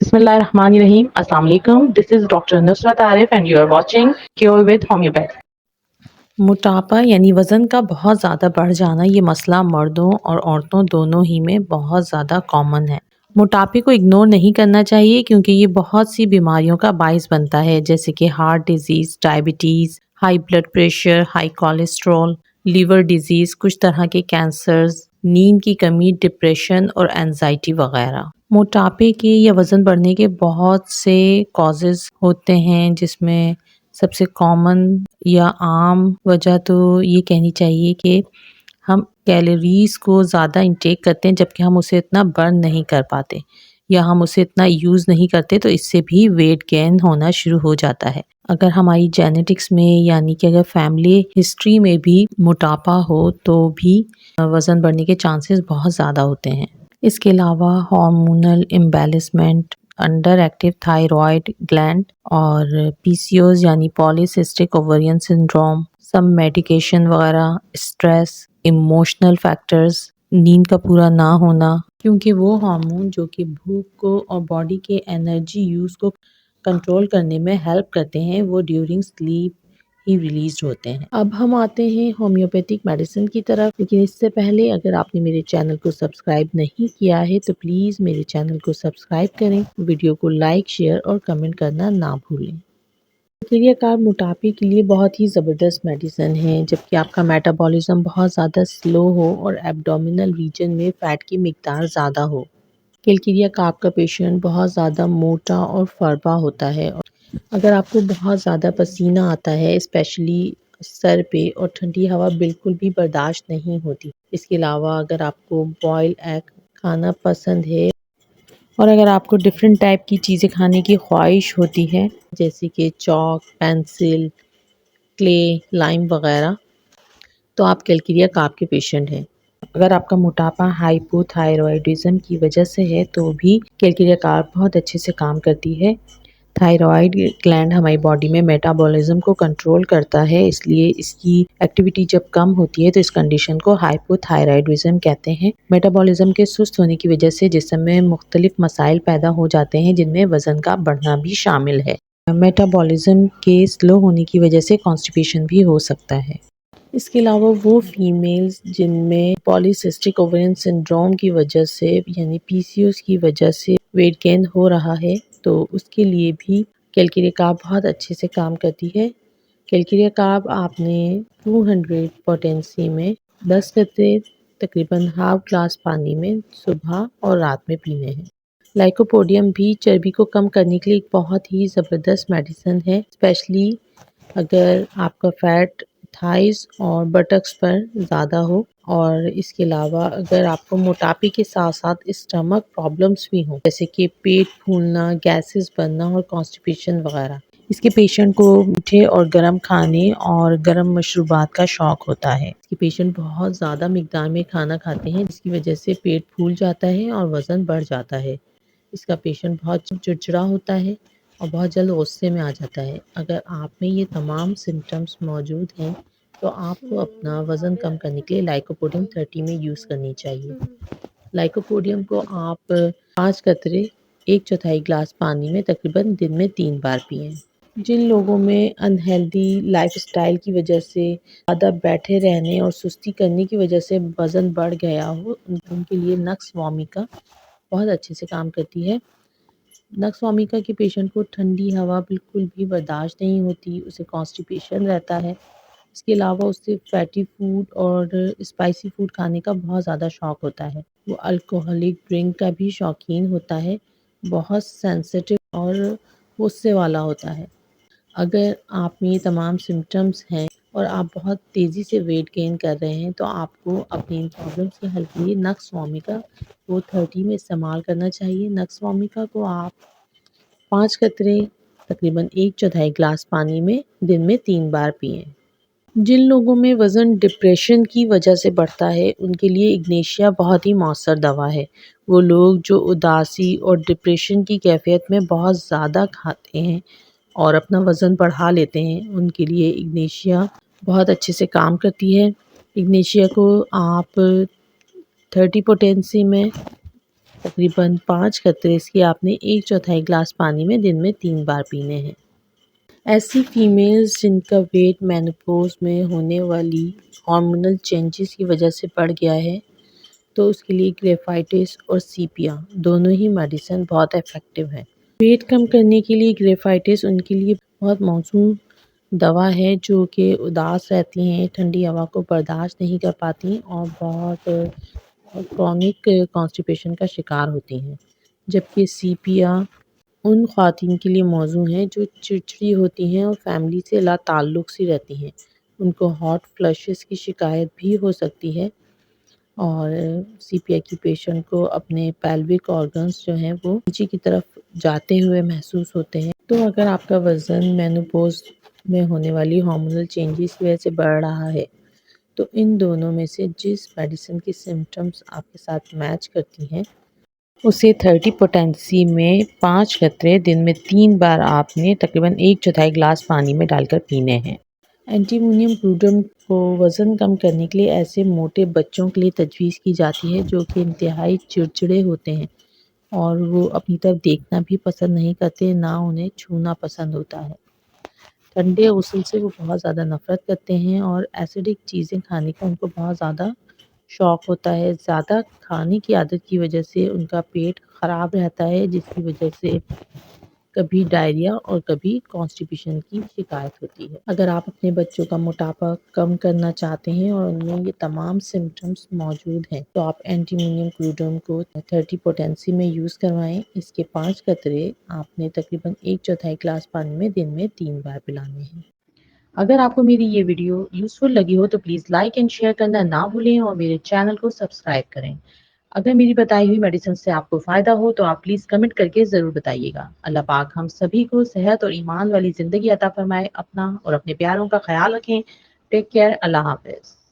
Bismillahirrahmanirrahim. Assalamu alaikum. This is Dr. Nusrat Arif and you are watching Cure with Homeopathy. موٹاپا یعنی وزن کا بہت زیادہ بڑھ جانا، یہ مسئلہ مردوں اور عورتوں دونوں ہی میں بہت زیادہ کامن ہے۔ موٹاپے کو اگنور نہیں کرنا چاہیے کیونکہ یہ بہت سی بیماریوں کا باعث بنتا ہے، جیسے کہ heart disease, diabetes, high blood pressure, high cholesterol, liver disease, کچھ طرح کے کینسرز، نیند کی کمی، ڈپریشن اور اینزائٹی وغیرہ۔ موٹاپے کے یا وزن بڑھنے کے بہت سے کازز ہوتے ہیں، جس میں سب سے کامن یا عام وجہ تو یہ کہنی چاہیے کہ ہم کیلوریز کو زیادہ انٹیک کرتے ہیں جبکہ ہم اسے اتنا برن نہیں کر پاتے، یا ہم اسے اتنا یوز نہیں کرتے، تو اس سے بھی ویٹ گین ہونا شروع ہو جاتا ہے۔ اگر ہماری جینیٹکس میں یعنی کہ اگر فیملی ہسٹری میں بھی موٹاپا ہو تو بھی وزن بڑھنے کے چانسز بہت زیادہ ہوتے ہیں۔ اس کے علاوہ hormonal imbalance, under active thyroid gland اور پی سی اوز یعنی polycystic ovarian syndrome, some medication وغیرہ، اسٹریس، ایموشنل فیکٹرز، نیند کا پورا نہ ہونا، کیونکہ وہ ہارمون جو کہ بھوک کو اور باڈی کے انرجی یوز کو کنٹرول کرنے میں ہیلپ کرتے ہیں، وہ ڈیورنگ سلیپ ہی ریلیزڈ ہوتے ہیں۔ اب ہم آتے ہیں ہومیوپیتھک میڈیسن کی طرف، لیکن اس سے پہلے اگر آپ نے میرے چینل کو سبسکرائب نہیں کیا ہے تو پلیز میرے چینل کو سبسکرائب کریں، ویڈیو کو لائک، شیئر اور کمنٹ کرنا نہ بھولیں۔ بیکٹیریا کار موٹاپے کے لیے بہت ہی زبردست میڈیسن ہے، جبکہ آپ کا میٹابولزم بہت زیادہ سلو ہو اور ایبڈومینل ریجن میں فیٹ کی مقدار زیادہ ہو۔ کیلکیریا کارب کا پیشنٹ بہت زیادہ موٹا اور فربا ہوتا ہے، اگر آپ کو بہت زیادہ پسینہ آتا ہے اسپیشلی سر پہ، اور ٹھنڈی ہوا بالکل بھی برداشت نہیں ہوتی، اس کے علاوہ اگر آپ کو بوائل ایگ کھانا پسند ہے اور اگر آپ کو ڈفرینٹ ٹائپ کی چیزیں کھانے کی خواہش ہوتی ہے جیسے کہ چاک، پینسل، کلے، لائم وغیرہ، تو آپ کیلکیریا کارب کے پیشنٹ ہیں۔ اگر آپ کا موٹاپا ہائپو تھائرائیڈزم کی وجہ سے ہے تو بھی کیلکیریا کارب بہت اچھے سے کام کرتی ہے۔ تھائرائیڈ گلینڈ ہماری باڈی میں میٹابولزم کو کنٹرول کرتا ہے، اس لیے اس کی ایکٹیویٹی جب کم ہوتی ہے تو اس کنڈیشن کو ہائپو تھائرائیڈزم کہتے ہیں۔ میٹابولزم کے سست ہونے کی وجہ سے جسم میں مختلف مسائل پیدا ہو جاتے ہیں، جن میں وزن کا بڑھنا بھی شامل ہے۔ میٹابولزم کے سلو ہونے کی وجہ سے کانسٹیپیشن بھی ہو سکتا ہے۔ اس کے علاوہ وہ فیمیلز جن میں پالی سسٹک اوورین سنڈروم کی وجہ سے یعنی پی سی اوز کی وجہ سے ویٹ گین ہو رہا ہے، تو اس کے لیے بھی کیلکیریا کارب بہت اچھے سے کام کرتی ہے۔ کیلکیریا کارب آپ نے 200 پوٹینسی میں 10 قطرے تقریباً ہاف گلاس پانی میں صبح اور رات میں پینے ہیں۔ لائکوپوڈیم بھی چربی کو کم کرنے کے لیے ایک بہت ہی زبردست میڈیسن ہے، اسپیشلی اگر آپ کا فیٹ تھائز اور بٹکس پر زیادہ ہو، اور اس کے علاوہ اگر آپ کو موٹاپے کے ساتھ ساتھ اسٹمک پرابلمس بھی ہوں جیسے کہ پیٹ پھولنا، گیسز بننا اور کانسٹیپیشن وغیرہ، اس کے پیشنٹ کو میٹھے اور گرم کھانے اور گرم مشروبات کا شوق ہوتا ہے۔ اس کے پیشنٹ بہت زیادہ مقدار میں کھانا کھاتے ہیں جس کی وجہ سے پیٹ پھول جاتا ہے اور وزن بڑھ جاتا ہے۔ اس کا پیشنٹ بہت چڑچڑا ہوتا ہے اور بہت جلد غصے میں آ جاتا ہے۔ اگر آپ میں یہ تمام سمٹمز موجود ہیں تو آپ کو اپنا وزن کم کرنے کے لیے لائکوپوڈیم 30 میں یوز کرنی چاہیے۔ لائکوپوڈیم کو آپ 5 قطرے 1/4 گلاس پانی میں تقریباً دن میں 3 بار پئیں۔ جن لوگوں میں انہیلدی لائف اسٹائل کی وجہ سے زیادہ بیٹھے رہنے اور سستی کرنے کی وجہ سے وزن بڑھ گیا ہو، ان کے لیے نکس وامیکا بہت اچھے سے کام کرتی ہے۔ نکس وامیکا کے پیشنٹ کو ٹھنڈی ہوا بالکل بھی برداشت نہیں ہوتی، اسے کانسٹیپیشن رہتا ہے، اس کے علاوہ اسے فیٹی فوڈ اور اسپائسی فوڈ کھانے کا بہت زیادہ شوق ہوتا ہے، وہ الکوہولک ڈرنک کا بھی شوقین ہوتا ہے، بہت سینسٹیو اور غصے والا ہوتا ہے۔ اگر آپ میں یہ تمام سمٹمز ہیں اور آپ بہت تیزی سے ویٹ گین کر رہے ہیں تو آپ کو اپنی ان پرابلمس کے حل کے لیے نکس وامیکا کو 30 میں استعمال کرنا چاہیے۔ نکس وامیکا کو آپ 5 قطرے تقریباً 1/4 گلاس پانی میں دن میں 3 بار پئیں۔ جن لوگوں میں وزن ڈپریشن کی وجہ سے بڑھتا ہے ان کے لیے اگنیشیا بہت ہی مؤثر دوا ہے۔ وہ لوگ جو اداسی اور ڈپریشن کی کیفیت میں بہت زیادہ کھاتے ہیں اور اپنا وزن بڑھا لیتے ہیں، ان کے لیے اگنیشیا بہت اچھے سے کام کرتی ہے۔ اگنیشیا کو آپ 30 پوٹینسی میں تقریباً 5 قطرے اس کے آپ نے 1/4 گلاس پانی میں دن میں 3 بار پینے ہیں۔ ایسی فیمیلز جن کا ویٹ مینوپوز میں ہونے والی ہارمونل چینجز کی وجہ سے بڑھ گیا ہے تو اس کے لیے گریفائٹس اور سیپیا دونوں ہی میڈیسن بہت افیکٹو ہیں۔ ویٹ کم کرنے کے لیے گریفائٹس ان کے لیے بہت موزوں دوا ہے، جو کہ اداس رہتی ہیں، ٹھنڈی ہوا کو برداشت نہیں کر پاتی اور بہت کرونک کانسٹیپیشن کا شکار ہوتی ہیں، جبکہ سیپیا ان خواتین کے لیے موزوں ہیں جو چڑچڑی ہوتی ہیں اور فیملی سے لا تعلق سی رہتی ہیں۔ ان کو ہاٹ فلشز کی شکایت بھی ہو سکتی ہے اور سیپیا کی پیشنٹ کو اپنے پیلوک آرگنز جو ہیں وہ نیچے کی طرف جاتے ہوئے محسوس ہوتے ہیں۔ تو اگر آپ کا وزن مینوپوز میں ہونے والی ہارمونل چینجز کی وجہ سے بڑھ رہا ہے تو ان دونوں میں سے جس میڈیسن کی سمپٹمز آپ کے ساتھ میچ کرتی ہیں اسے 30 پوٹینسی میں 5 قطرے دن میں 3 بار آپ نے تقریباً 1/4 گلاس پانی میں ڈال کر پینے ہیں۔ اینٹی مونیم گلوٹم کو وزن کم کرنے کے لیے ایسے موٹے بچوں کے لیے تجویز کی جاتی ہے جو کہ انتہائی چڑچڑے ہوتے ہیں اور وہ اپنی طرف دیکھنا بھی پسند نہیں کرتے، نہ انہیں چھونا پسند ہوتا ہے۔ ٹھنڈے غسل سے وہ بہت زیادہ نفرت کرتے ہیں اور ایسیڈک چیزیں کھانے کا ان کو بہت زیادہ شوق ہوتا ہے۔ زیادہ کھانے کی عادت کی وجہ سے ان کا پیٹ خراب رہتا ہے، جس کی وجہ سے کبھی ڈائریا اور کبھی کانسٹیپیشن کی شکایت ہوتی ہے۔ اگر آپ اپنے بچوں کا موٹاپا کم کرنا چاہتے ہیں اور ان میں یہ تمام سمپٹمز موجود ہیں تو آپ اینٹی مونیم گلوٹم کو 30 پوٹینسی میں یوز کروائیں۔ اس کے 5 قطرے آپ نے تقریباً 1/4 گلاس پانی میں دن میں 3 بار پلانے ہیں۔ اگر آپ کو میری یہ ویڈیو یوزفل لگی ہو تو پلیز لائک اینڈ شیئر کرنا نہ بھولیں اور میرے چینل کو سبسکرائب کریں۔ اگر میری بتائی ہوئی میڈیسن سے آپ کو فائدہ ہو تو آپ پلیز کمنٹ کر کے ضرور بتائیے گا۔ اللہ پاک ہم سبھی کو صحت اور ایمان والی زندگی عطا فرمائے۔ اپنا اور اپنے پیاروں کا خیال رکھیں۔ Take care. اللہ حافظ۔